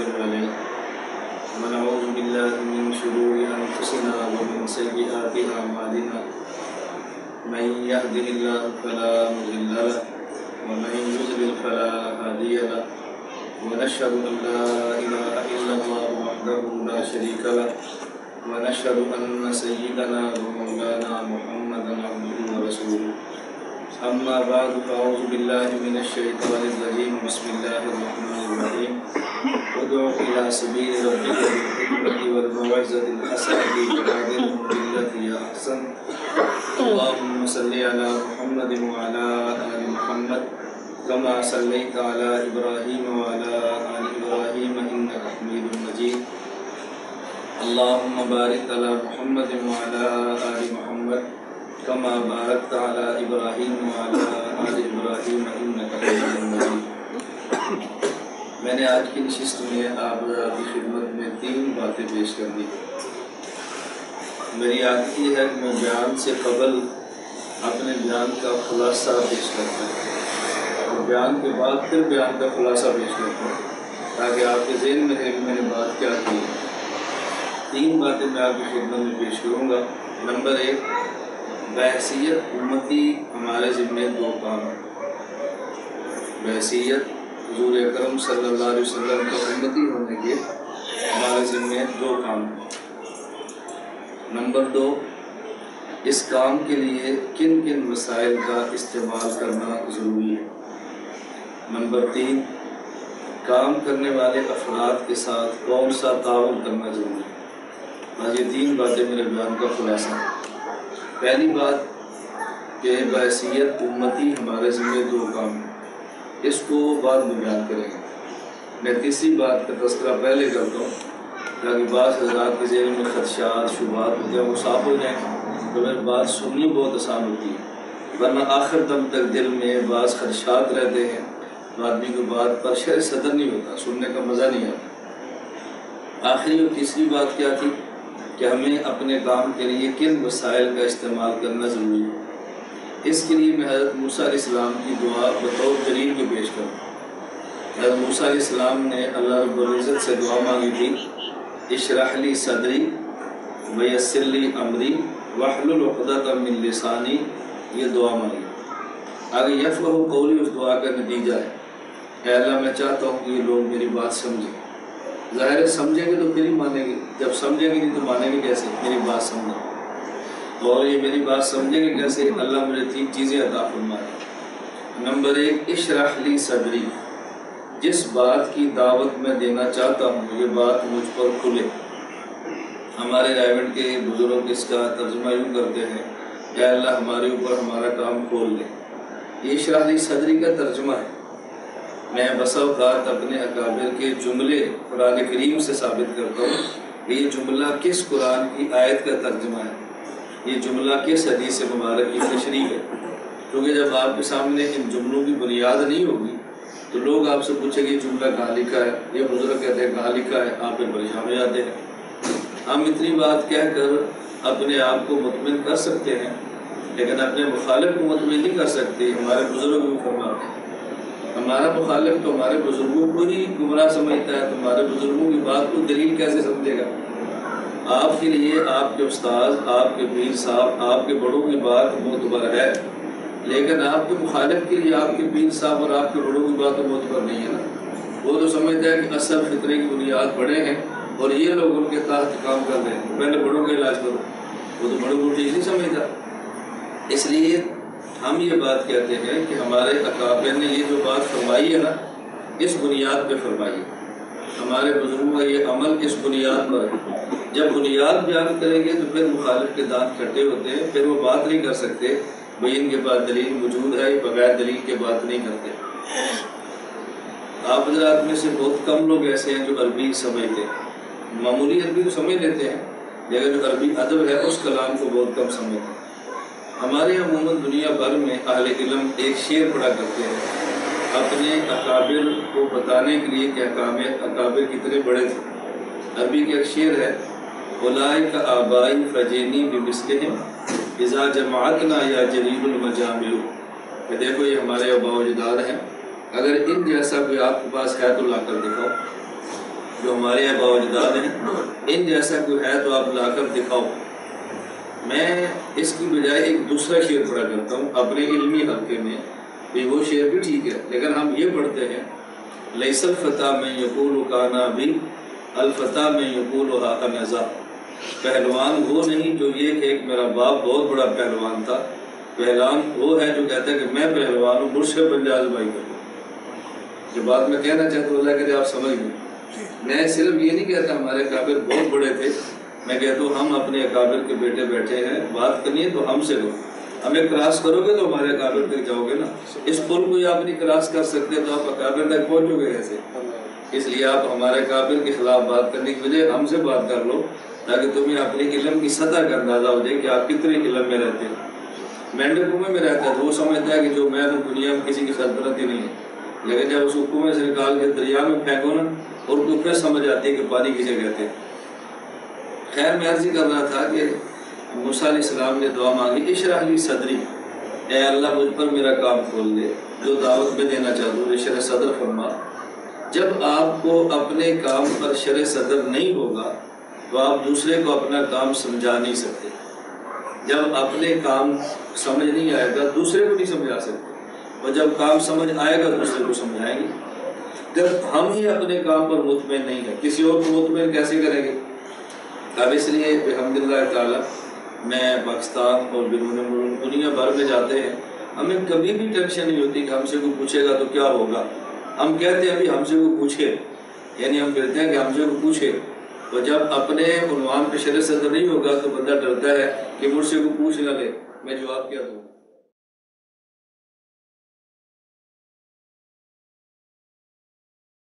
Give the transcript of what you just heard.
وصل عليه ونعوذ بالله من شرور أنفسنا ومن سيئات أعمالنا من يهده الله فلا مضل له ومن يضلل فلا هادي له ونشهد أن لا إله إلا الله وحده لا شريك له ونشهد أن سيدنا ومولانا محمدا عبده ورسوله أما بعد فأعوذ بالله من الشيطان الرجيم بسم الله الرحمن الرحيم ادع إلى سبيل ربك بالحكمة والموعظة الحسنة وجادلهم بالتي هي أحسن اللهم صل على محمد وعلى آل محمد كما صليت على إبراهيم وعلى آل إبراهيم إنك حميد مجيد اللهم بارك على محمد وعلى آل محمد كما باركت على إبراهيم وعلى آل إبراهيم إنك حميد مجيد. میں نے آج کی نشست میں آپ کی خدمت میں 3 باتیں پیش کر دی. میری عادت یہ ہے کہ میں بیان سے قبل اپنے بیان کا خلاصہ پیش کرتا ہوں اور بیان کے بعد پھر بیان کا خلاصہ پیش کرتا ہوں تاکہ آپ کے ذہن میں رہے کہ میں نے بات کیا کی. 3 باتیں میں آپ کی خدمت میں پیش کروں گا. نمبر 1، بحیثیت امتی ہمارے ذمہ 2 کام ہیں. بحیثیت حضور اکرم صلی اللہ علیہ وسلم کا امتی ہونے کے ہمارے ذمہ 2 کام ہیں. نمبر 2، اس کام کے لیے کن کن وسائل کا استعمال کرنا ضروری ہے. نمبر 3، کام کرنے والے افراد کے ساتھ کون سا تعاون کرنا ضروری ہے. آج یہ 3 باتیں میرے بیان کا خلاصہ ہیں. پہلی بات کہ بحیثیت امتی ہمارے ذمہ 2 کام ہیں، اس کو بعد میں بیان کریں گے. میں تیسری بات کا تذکرہ پہلے کرتا ہوں تاکہ بعض حضرات کے ذہن میں خدشات شبہات ہوتے ہیں وہ صاف ہو جائیں تو پھر بات سننی بہت آسان ہوتی ہے، ورنہ آخر دم تک دل میں بعض خدشات رہتے ہیں تو آدمی کو بات پر شرح صدر نہیں ہوتا، سننے کا مزہ نہیں آتا. آخری اور تیسری بات کیا تھی کہ ہمیں اپنے کام کے لیے کن وسائل کا استعمال کرنا ضروری ہے. اس کے لیے میں حضرت موسیٰ علیہ السلام کی دعا بطور دلیل کے پیش کروں. حضرت موسیٰ علیہ السلام نے اللہ رب العزت سے دعا مانگی تھی، اشرح لی صدری ویسر لی امری واحلل عقدۃ من لسانی. یہ دعا مانگی. آگے یفقہوا قولی اس دعا کا نتیجہ ہے، اے اللہ میں چاہتا ہوں کہ یہ لوگ میری بات سمجھیں. ظاہر ہے سمجھیں گے تو پھر ہی مانیں گے، جب سمجھیں گے نہیں تو مانیں گے کیسے؟ میری بات سمجھیں. اور یہ میری بات سمجھیں گے کیسے؟ اللہ مجھے 3 چیزیں عطا فرمائے. نمبر 1، اشرح لی صدری، جس بات کی دعوت میں دینا چاہتا ہوں یہ بات مجھ پر کھلے. ہمارے رائیونڈ کے بزرگ اس کا ترجمہ یوں کرتے ہیں، اے اللہ ہمارے اوپر ہمارا کام کھول لے. یہ اشرح لی صدری کا ترجمہ ہے. میں بسا اوقات اپنے اکابر کے جملے قرآن کریم سے ثابت کرتا ہوں کہ یہ جملہ کس قرآن کی آیت کا ترجمہ ہے، یہ جملہ کس حدیث مبارک کی تشریح ہے. کیونکہ جب آپ کے سامنے ان جملوں کی بنیاد نہیں ہوگی تو لوگ آپ سے پوچھیں کہ یہ جملہ کہاں لکھا ہے، یہ بزرگ کہتے ہیں کہاں لکھا ہے، آپ پھر پریشان ہو جاتے ہیں. ہم اتنی بات کہہ کر اپنے آپ کو مطمئن کر سکتے ہیں لیکن اپنے مخالف کو مطمئن نہیں کر سکتے. ہمارے بزرگ بھی فرماتے ہیں ہمارا مخالف تو ہمارے بزرگوں کو ہی گمراہ سمجھتا ہے، تو ہمارے بزرگوں کی بات کو دلیل کیسے سمجھے گا. آپ کے لیے آپ کے استاذ، آپ کے پیر صاحب، آپ کے بڑوں کی بات معتبر ہے، لیکن آپ کے مخالف کے لیے آپ کے پیر صاحب اور آپ کے بڑوں کی بات تو معتبر نہیں ہے نا. وہ تو سمجھتا ہے کہ اصل فطرے کی بنیاد بڑے ہیں اور یہ لوگ ان کے تحت کام کر رہے ہیں، پہلے بڑوں کا علاج کرو. وہ تو بڑوں کو ٹھیک نہیں سمجھتا. اس لیے ہم یہ بات کہتے ہیں کہ ہمارے اکابر نے یہ جو بات فرمائی ہے نا اس بنیاد پہ فرمائی ہے. ہمارے بزرگوں کا یہ عمل اس بنیاد پر ہے. جب بنیاد بیان کریں گے تو پھر مخالف کے دانت کھٹے ہوتے ہیں، پھر وہ بات نہیں کر سکتے بھئی ان کے پاس دلیل موجود ہے، بغیر دلیل کے بات نہیں کرتے. آپ حضرات میں سے بہت کم لوگ ایسے ہیں جو عربی سمجھتے ہیں. معمولی عربی تو سمجھ لیتے ہیں لیکن جو عربی ادب ہے اس کلام کو بہت کم سمجھتے ہیں. ہمارے عموماً دنیا بھر میں اہل علم ایک شعر پڑھا کرتے ہیں اپنے اکابر کو بتانے کے لیے کہ اکابر کتنے بڑے تھے. عربی کا ایک شعر ہے، اولئک آبائی فجینی بمثلہم اذا جماعتنا یا جلیل المجامع، کہ دیکھو یہ ہمارے آباء و اجداد ہیں، اگر ان جیسا کوئی آپ کے پاس ہے تو لا کر دکھاؤ. جو ہمارے آباء و اجداد ہیں، ان جیسا کوئی ہے تو آپ لا کر دکھاؤ۔ میں اس کی بجائے ایک دوسرا شعر پڑھا کرتا ہوں اپنے علمی حلقے میں، وہ شعر بھی ٹھیک ہے، لیکن ہم یہ پڑھتے ہیں لیس الفتیٰ من یقول کان ابی الفتیٰ من یقول ھذا نزا۔ پہلوان وہ نہیں جو یہ کہ میرا باپ بہت بڑا پہلوان تھا، پہلوان وہ ہے جو کہتا ہے کہ میں پہلوان ہوں، مجھ سے پنجہ آزمائی کرو۔ جو بات میں کہنا چاہتا ہوں اللہ کرے آپ سمجھ لیں، میں صرف یہ نہیں کہتا ہمارے اکابر بہت بڑے تھے، میں کہتا ہوں ہم اپنے اکابر کے بیٹے بیٹھے ہیں، بات کرنی ہے تو ہم سے کرو، ہمیں کراس کرو گے تو ہمارے اکابر تک جاؤ گے نا۔ اس پل کو آپ نہیں کراس کر سکتے تو آپ اکابر تک پہنچو گے کیسے؟ اس لیے آپ ہمارے اکابر کے خلاف بات کرنے کی بجائے ہم سے بات کر لو، تاکہ تمہیں اپنے علم کی سطح کا اندازہ ہو جائے کہ آپ کتنے علم میں رہتے ہیں۔ مینڈک کنویں میں رہتا ہے تو وہ سمجھتا ہے کہ جو میں تو دنیا میں کسی کی سلطنت ہی نہیں ہے، لیکن جب اس کو کنویں سے نکال کے دریا میں پھینکو نا، اور کو پھر سمجھ آتی ہے کہ پانی کسے کہتے ہیں۔ خیر میں عرض کر رہا تھا کہ موسیٰ علیہ السلام نے دعا مانگی اشرح لی صدری، اے اللہ مجھ پر میرا کام کھول دے، جو دعوت میں دینا چاہتا ہوں شرح صدر فرما۔ جب آپ کو اپنے کام پر شرح صدر نہیں ہوگا تو آپ دوسرے کو اپنا کام سمجھا نہیں سکتے۔ جب اپنے کام سمجھ نہیں آئے گا دوسرے کو نہیں سمجھا سکتے، اور جب کام سمجھ آئے گا دوسرے کو سمجھائیں گے۔ جب ہم ہی اپنے کام پر مطمئن نہیں ہیں، کسی اور کو مطمئن کیسے کریں گے؟ اب اس لیے الحمدللہ تعالیٰ میں پاکستان اور بیرون ملک دنیا بھر میں جاتے ہیں، ہمیں کبھی بھی ٹینشن نہیں ہوتی کہ ہم سے کوئی پوچھے گا تو کیا ہوگا۔ ہم کہتے ہیں ابھی ہم سے کوئی پوچھے، یعنی ہم کہتے ہیں کہ ہم سے کوئی پوچھے، تو جب اپنے عنوان پہ شرح صدر نہیں ہوگا تو بندہ ڈرتا ہے کہ مجھ سے کوئی پوچھ نہ لے میں جواب کیا دوں۔